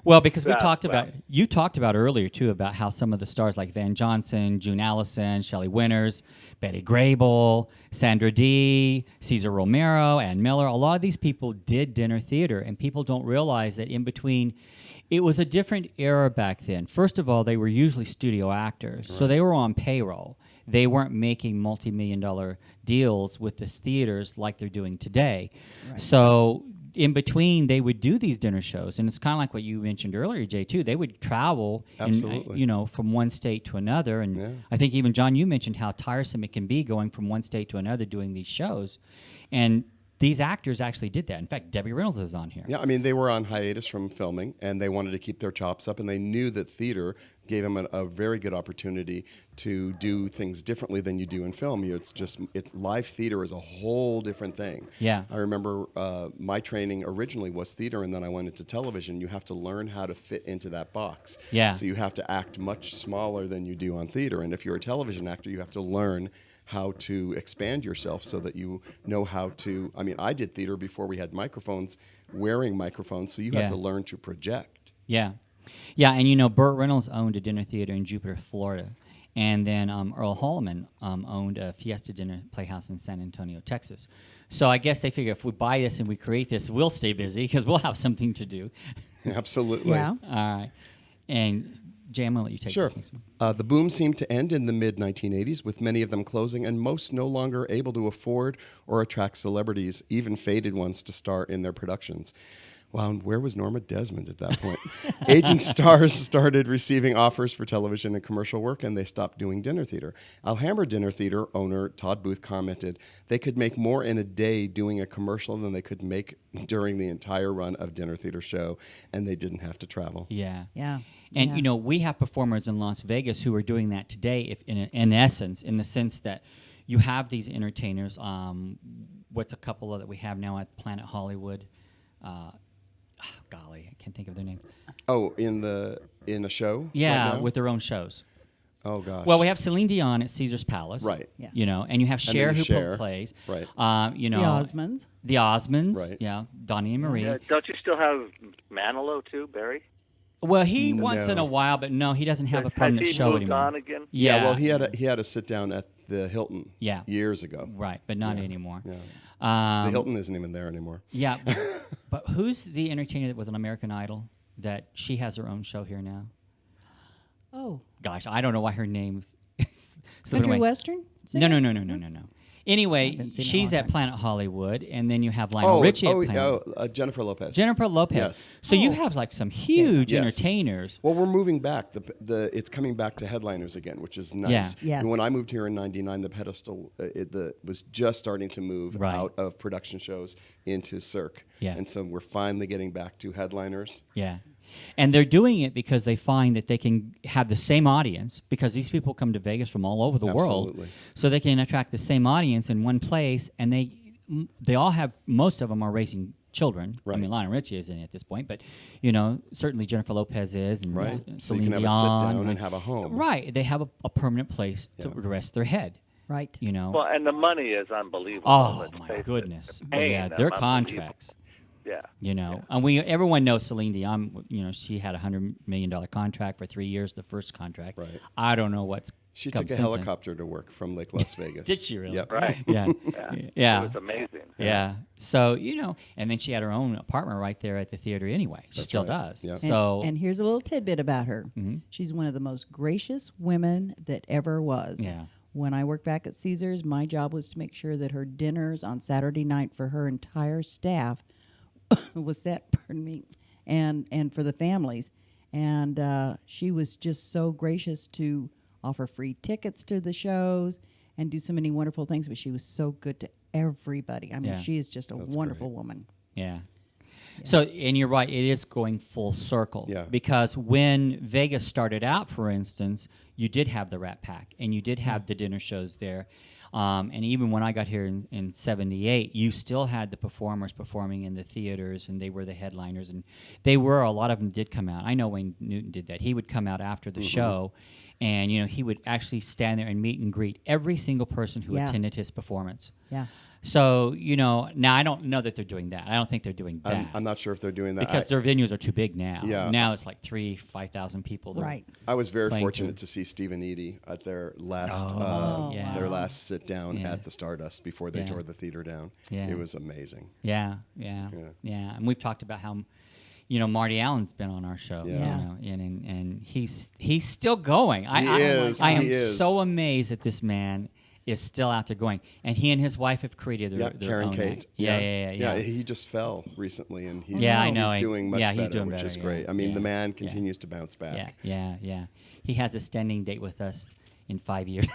Well, because we Yeah, talked well. about, you talked about earlier too about how some of the stars like Van Johnson, June Allison, Shelley Winters, Betty Grable, Sandra Dee, Cesar Romero, Ann Miller, a lot of these people did dinner theater, and people don't realize that in between, it was a different era back then. First of all, they were usually studio actors, so they were on payroll. They weren't making multi-million-dollar deals with the theaters like they're doing today. So in between, they would do these dinner shows, and it's kind of like what you mentioned earlier, Jay, too. They would travel, Absolutely. from one state to another. And Yeah. I think even, John, you mentioned how tiresome it can be going from one state to another doing these shows. And these actors actually did that. In fact, Debbie Reynolds is on here. Yeah, I mean, they were on hiatus from filming, and they wanted to keep their chops up, and they knew that theater gave them a very good opportunity to do things differently than you do in film. Live theater is a whole different thing. Yeah. I remember my training originally was theater, and then I went into television. You have to learn how to fit into that box. Yeah. So you have to act much smaller than you do on theater, and if you're a television actor, you have to learn how to expand yourself so that you know how to. I mean, I did theater before we had microphones, wearing microphones, so you Yeah. have to learn to project. Yeah. Yeah, and Burt Reynolds owned a dinner theater in Jupiter, Florida. And then Earl Holliman owned a Fiesta Dinner Playhouse in San Antonio, Texas. So I guess they figure if we buy this and we create this, we'll stay busy because we'll have something to do. Absolutely. Yeah. All right. And Jay, I'm going to let you take Sure. this next one. The boom seemed to end in the mid-1980s, with many of them closing and most no longer able to afford or attract celebrities, even faded ones, to star in their productions. Wow, and where was Norma Desmond at that point? Aging stars started receiving offers for television and commercial work, and they stopped doing dinner theater. Alhambra Dinner Theater owner Todd Booth commented they could make more in a day doing a commercial than they could make during the entire run of dinner theater show, and they didn't have to travel. Yeah. Yeah. And Yeah. we have performers in Las Vegas who are doing that today. If in essence, in the sense that you have these entertainers. What's a couple that we have now at Planet Hollywood? Golly, I can't think of their name. Oh, in a show? Yeah, right now? with their own shows. Oh gosh. Well, we have Celine Dion at Caesar's Palace. Right. Yeah. And you have Cher then who Cher. plays. Right. The Osmonds. The Osmonds. Right. Yeah. Donnie and Marie. Don't you still have Manilow too, Barry? Well, he once in No. a while, but no, he doesn't have a Has permanent he show moved anymore. on again? Yeah, well, he had a sit down at the Hilton. Yeah. Years ago. Right, but not anymore. Yeah. The Hilton isn't even there anymore. Yeah, but who's the entertainer that was on American Idol that she has her own show here now? Oh, Gosh, I don't know why her name. country western. No. Anyway, haven't seen it in a she's long at time. Planet Hollywood, and then you have Lionel Richie at Planet. Jennifer Lopez. Jennifer Lopez. Yes. So you have like some huge Yes. entertainers. Well, we're moving back. It's coming back to headliners again, which is nice. Yeah. Yes. And when I moved here in '99, the pedestal was just starting to move Right. out of production shows into Cirque. Yeah. And so we're finally getting back to headliners. Yeah. And they're doing it because they find that they can have the same audience, because these people come to Vegas from all over the world. Absolutely. So they can attract the same audience in one place, and they all have, most of them are raising children. I Right. mean, Lionel Richie isn't at this point, but certainly Jennifer Lopez is, and Right. Celine So you can have a Dion, sit down right. and have a home. Right. They have a permanent place to Yeah. rest their head. Right. Well, and the money is unbelievable. Oh let's my face it. goodness! The paying Yeah, them, their unbelievable. contracts. Yeah. And everyone knows Celine Dion. She had $100 million contract for 3 years, the first contract. Right. I don't know what's She come took a since then. helicopter to work from Lake Las Vegas. Did she really? Yep. Right. Yeah. Yeah. Yeah. It was amazing. Yeah. So, and then she had her own apartment right there at the theater anyway. She That's still right. does. Yeah. So, and here's a little tidbit about her. She's one of the most gracious women that ever was. Yeah. When I worked back at Caesars, my job was to make sure that her dinners on Saturday night for her entire staff was set, pardon me, and for the families. And she was just so gracious to offer free tickets to the shows and do so many wonderful things. But she was so good to everybody. I mean, Yeah. she is just a wonderful woman. Yeah. So, and you're right, it is going full circle. Yeah. Because when Vegas started out, for instance, you did have the Rat Pack and you did have the dinner shows there. And even when I got here in 78, you still had the performers performing in the theaters, and they were the headliners. And a lot of them did come out. I know Wayne Newton did that. He would come out after the show, and, he would actually stand there and meet and greet every single person who attended his performance. Yeah. So, now I don't know that they're doing that. I don't think they're doing that. I'm not sure if they're doing that. Because their venues are too big now. Yeah. Now it's like 5,000 people. Right. I was very playing fortunate to- to see Stephen Eady at their last yeah. their last sit down Yeah. at the Stardust before they Yeah. tore the theater down. Yeah. It was amazing. Yeah. And we've talked about how, Marty Allen's been on our show. Yeah. And he's still going. I am He is. so amazed that this man is still out there going. And he and his wife have created their Karen own Kate. act. Yeah. He just fell recently, and he's Yeah, I know. he's doing much Yeah, he's better, doing which better, is yeah. great. I mean, Yeah. the man Yeah. continues to bounce back. Yeah. He has a standing date with us in 5 years.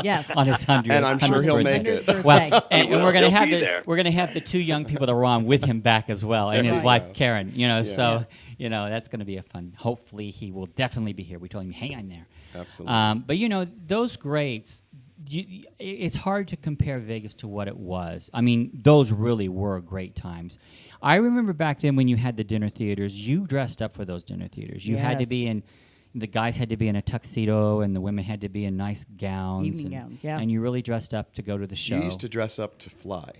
Yes. On his 100th. And I'm sure he'll make it. Well, and we're gonna He'll have be there. the two young people that were on with him back as well, and his Right. wife Karen. So Yes. that's going to be a fun. Hopefully, he will definitely be here. We told him, hang on there. Absolutely. But those greats, it's hard to compare Vegas to what it was. I mean, those really were great times. I remember back then when you had the dinner theaters, you dressed up for those dinner theaters. You had to Yes. be in. The guys had to be in a tuxedo, and the women had to be in nice gowns. Evening gowns, yeah. And you really dressed up to go to the show. You used to dress up to fly.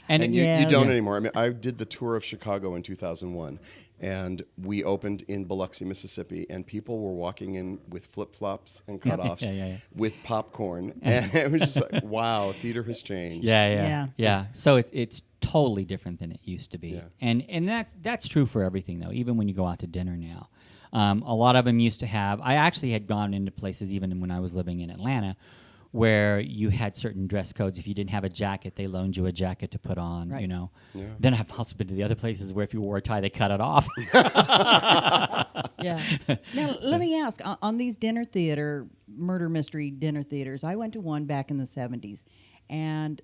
And And it- you Yeah. don't Yeah. anymore. I mean, I did the tour of Chicago in 2001, and we opened in Biloxi, Mississippi, and people were walking in with flip-flops and cutoffs Yeah. with popcorn, and it was just like, wow, theater has changed. Yeah. So it's totally different than it used to be, Yeah. and that's true for everything though. Even when you go out to dinner now, a lot of them used to have. I actually had gone into places even when I was living in Atlanta, where you had certain dress codes. If you didn't have a jacket, they loaned you a jacket to put on. Right. Then I've also been to the other places where if you wore a tie, they cut it off. Yeah. Now, let me ask on these murder mystery dinner theaters, I went to one back in the 70s. And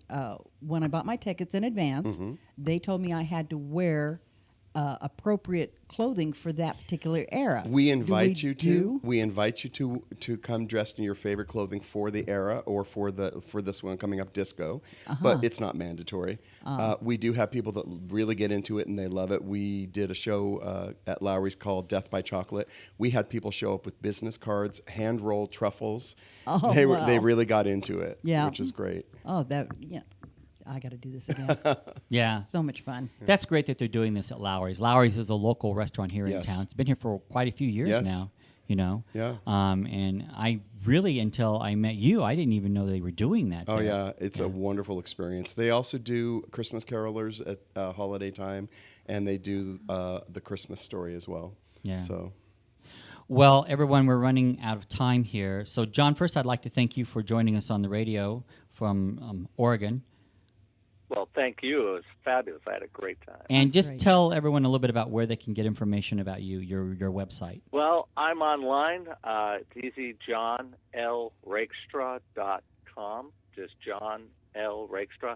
when I bought my tickets in advance, they told me I had to wear appropriate clothing for that particular era. We invite Do you do? to. We invite you to come dressed in your favorite clothing for the era or for this one coming up, disco. But it's not mandatory. We do have people that really get into it and they love it. We did a show at Lowry's called Death by Chocolate. We had people show up with business cards, hand rolled truffles. Oh, They wow. really got into it, Yeah. which is great. Oh, I got to do this again. Yeah. So much fun. That's great that they're doing this at Lowry's. Lowry's is a local restaurant here in Yes. town. It's been here for quite a few years Yes. now, Yeah. And I really, until I met you, I didn't even know they were doing that. Oh there. yeah, it's a wonderful experience. They also do Christmas carolers at holiday time, and they do the Christmas story as well. Yeah. So Well, everyone, we're running out of time here. So, John, first I'd like to thank you for joining us on the radio from Oregon. Well, thank you. It was fabulous. I had a great time. And just Great. tell everyone a little bit about where they can get information about you, your website. Well, I'm online. It's easy, johnlrakestraw.com. Just John L. Rakestraw.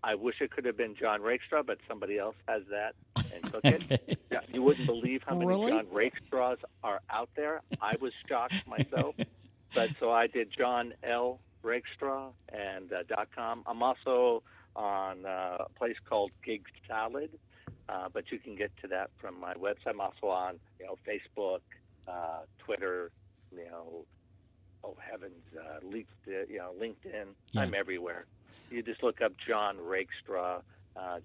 I wish it could have been John Rakestraw, but somebody else has that and took it. Yeah, you wouldn't believe how many Really? John Rakestraws are out there. I was shocked myself. But so I did John L. Rakestraw and .com. I'm also on a place called Gig Salad, but you can get to that from my website. I'm also on Facebook, Twitter, oh heavens, LinkedIn. Yeah. I'm everywhere. You just look up John Rakestraw,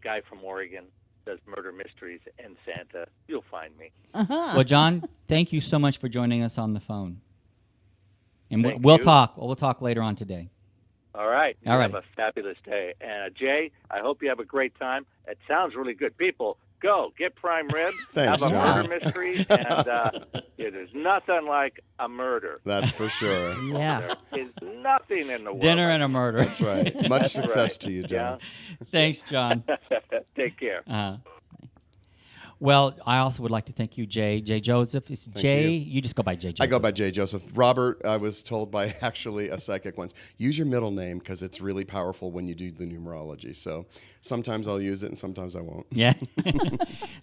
guy from Oregon, does murder mysteries and Santa. You'll find me. Well, John, thank you so much for joining us on the phone. And Thank we'll you. talk. We'll talk later on today. All right. You All have right. a fabulous day. And Jay, I hope you have a great time. It sounds really good. People, go get prime rib, Thanks, have a John. murder mystery, and there's nothing like a murder. That's for sure. Yeah. There is nothing in the world. Dinner like and a murder. That's right. Much That's success right. to you, John. Thanks, John. Take care. Well, I also would like to thank you, Jay. Jay Joseph. It's Jay. you. You just go by Jay Joseph. I go by Jay Joseph. Robert, I was told by actually a psychic once, use your middle name because it's really powerful when you do the numerology. So sometimes I'll use it and sometimes I won't. Yeah.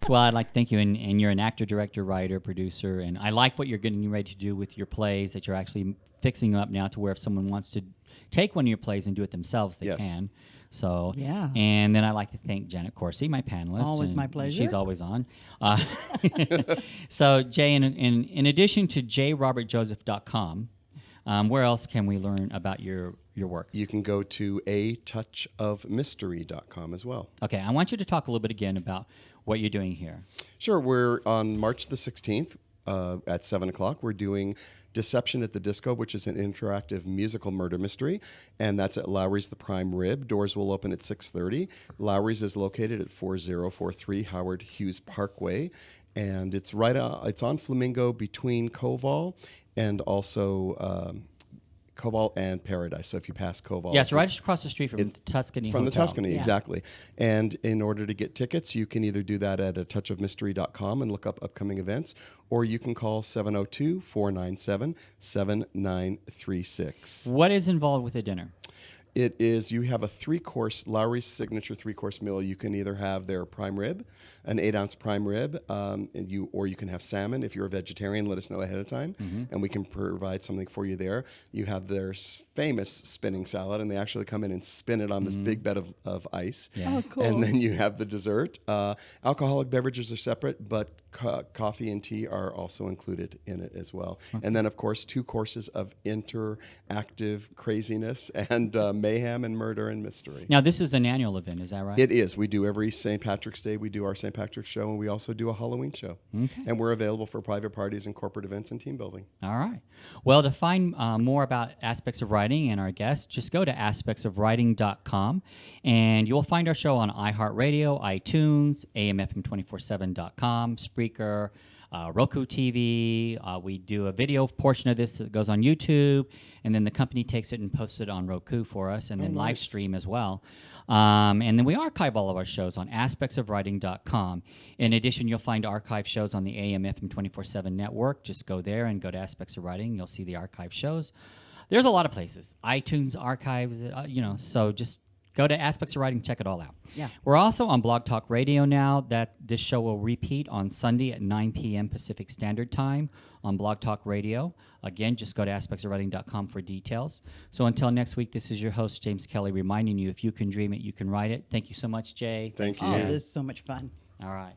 Well, I'd like to thank you. And you're an actor, director, writer, producer. And I like what you're getting ready to do with your plays, that you're actually fixing up now to where if someone wants to take one of your plays and do it themselves, they Yes. can. So, Yeah. And then I'd like to thank Janet Corsi, my panelist. Always and my pleasure. She's always on. So, Jay, in addition to jrobertjoseph.com, where else can we learn about your work? You can go to atouchofmystery.com as well. Okay, I want you to talk a little bit again about what you're doing here. Sure. We're on March the 16th at 7 o'clock. We're doing Deception at the Disco, which is an interactive musical murder mystery, and that's at Lowry's the Prime Rib. Doors will open at 6:30. Lowry's is located at 4043 Howard Hughes Parkway, and it's it's on Flamingo between Koval and also Koval and Paradise. So if you pass Koval, Yes, right across the street from the Tuscany from the Hotel. Tuscany, Yeah. exactly. And in order to get tickets, you can either do that at atouchofmystery.com and look up upcoming events, or you can call 702-497-7936. What is involved with the dinner? It is, you have a Lowry's signature 3-course meal. You can either have their prime rib, an 8-ounce prime rib, or you can have salmon. If you're a vegetarian, let us know ahead of time, and we can provide something for you there. You have their famous spinning salad, and they actually come in and spin it on this big bed of ice. Yeah. Oh, cool. And then you have the dessert. Alcoholic beverages are separate, but coffee and tea are also included in it as well. And then, of course, 2 courses of interactive craziness and mayhem and murder and mystery. Now, this is an annual event, is that right? It is. We do every St. Patrick's Day. We do our St. Patrick's show, and we also do a Halloween show. And we're available for private parties and corporate events and team building. All right. Well, to find more about Aspects of Writing and our guests, just go to aspectsofwriting.com, and you'll find our show on iHeartRadio, iTunes, amfm247.com, Spreaker, Roku TV. We do a video portion of this that goes on YouTube, and then the company takes it and posts it on Roku for us, and then live stream as well. And then we archive all of our shows on aspectsofwriting.com. In addition, you'll find archive shows on the AMFM 24/7 network. Just go there and go to Aspects of Writing. You'll see the archive shows. There's a lot of places. iTunes archives, so just go to Aspects of Writing, check it all out. Yeah. We're also on Blog Talk Radio now. This show will repeat on Sunday at 9 p.m. Pacific Standard Time on Blog Talk Radio. Again, just go to aspectsofwriting.com for details. So until next week, this is your host, James Kelly, reminding you, if you can dream it, you can write it. Thank you so much, Jay. Thank you. Oh, Jan. this is so much fun. All right.